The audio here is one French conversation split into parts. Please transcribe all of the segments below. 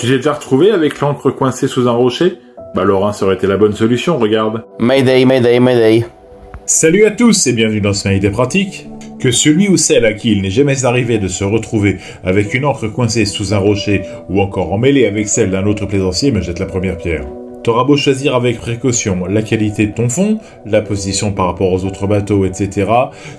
Tu t'es déjà retrouvé avec l'encre coincée sous un rocher? Bah Laurent, ça aurait été la bonne solution, regarde. Mayday, mayday, mayday. Salut à tous et bienvenue dans Smiley Pratique. Que celui ou celle à qui il n'est jamais arrivé de se retrouver avec une encre coincée sous un rocher ou encore emmêlée avec celle d'un autre plaisancier me jette la première pierre. T'auras beau choisir avec précaution la qualité de ton fond, la position par rapport aux autres bateaux, etc.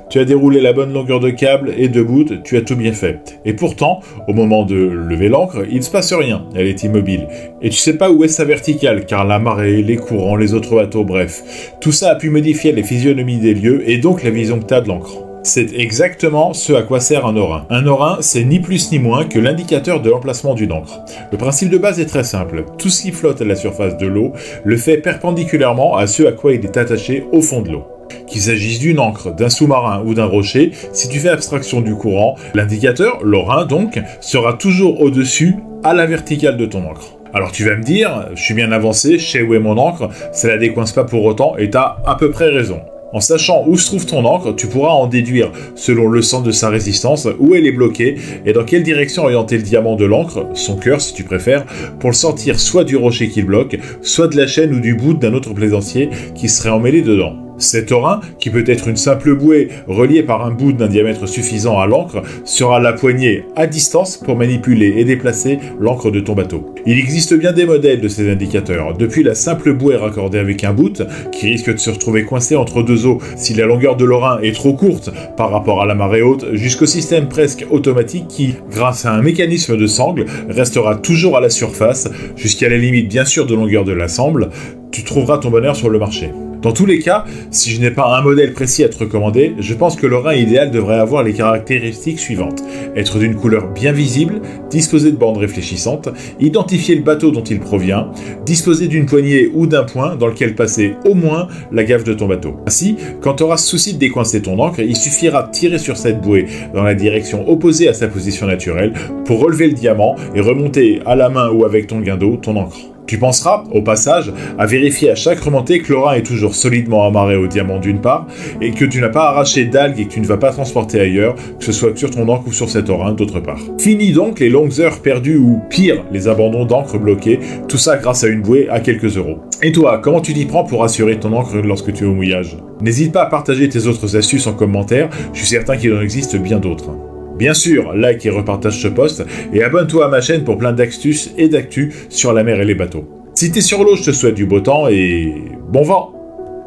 Tu as déroulé la bonne longueur de câble et de bout, tu as tout bien fait. Et pourtant, au moment de lever l'ancre, il ne se passe rien, elle est immobile. Et tu sais pas où est sa verticale, car la marée, les courants, les autres bateaux, bref. Tout ça a pu modifier les physionomies des lieux et donc la vision que t'as de l'encre. C'est exactement ce à quoi sert un orin. Un orin, c'est ni plus ni moins que l'indicateur de l'emplacement d'une encre. Le principe de base est très simple. Tout ce qui flotte à la surface de l'eau le fait perpendiculairement à ce à quoi il est attaché au fond de l'eau. Qu'il s'agisse d'une encre, d'un sous-marin ou d'un rocher, si tu fais abstraction du courant, l'indicateur, l'orin donc, sera toujours au-dessus, à la verticale de ton encre. Alors tu vas me dire, je suis bien avancé, je sais où est mon encre, ça la décoince pas pour autant et t'as à peu près raison. En sachant où se trouve ton encre, tu pourras en déduire, selon le sens de sa résistance, où elle est bloquée et dans quelle direction orienter le diamant de l'encre, son cœur si tu préfères, pour le sortir soit du rocher qui le bloque, soit de la chaîne ou du bout d'un autre plaisancier qui serait emmêlé dedans. Cet orin, qui peut être une simple bouée reliée par un bout d'un diamètre suffisant à l'encre, sera la poignée à distance pour manipuler et déplacer l'encre de ton bateau. Il existe bien des modèles de ces indicateurs, depuis la simple bouée raccordée avec un bout, qui risque de se retrouver coincé entre deux eaux si la longueur de l'orin est trop courte par rapport à la marée haute, jusqu'au système presque automatique qui, grâce à un mécanisme de sangle, restera toujours à la surface, jusqu'à la limite bien sûr de longueur de la sangle. Tu trouveras ton bonheur sur le marché. Dans tous les cas, si je n'ai pas un modèle précis à te recommander, je pense que l'orin idéal devrait avoir les caractéristiques suivantes. Être d'une couleur bien visible, disposer de bandes réfléchissantes, identifier le bateau dont il provient, disposer d'une poignée ou d'un point dans lequel passer au moins la gaffe de ton bateau. Ainsi, quand tu auras ce souci de décoincer ton encre, il suffira de tirer sur cette bouée dans la direction opposée à sa position naturelle pour relever le diamant et remonter à la main ou avec ton guindeau ton encre. Tu penseras, au passage, à vérifier à chaque remontée que l'orin est toujours solidement amarré au diamant d'une part, et que tu n'as pas arraché d'algues et que tu ne vas pas transporter ailleurs, que ce soit sur ton encre ou sur cet orin d'autre part. Fini donc les longues heures perdues ou pire, les abandons d'encre bloqués, tout ça grâce à une bouée à quelques euros. Et toi, comment tu t'y prends pour assurer ton encre lorsque tu es au mouillage? N'hésite pas à partager tes autres astuces en commentaire, je suis certain qu'il en existe bien d'autres. Bien sûr, like et repartage ce post, et abonne-toi à ma chaîne pour plein d'astuces et d'actu sur la mer et les bateaux. Si t'es sur l'eau, je te souhaite du beau temps et bon vent.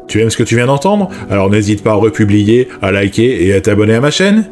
Tu aimes ce que tu viens d'entendre? Alors n'hésite pas à republier, à liker et à t'abonner à ma chaîne.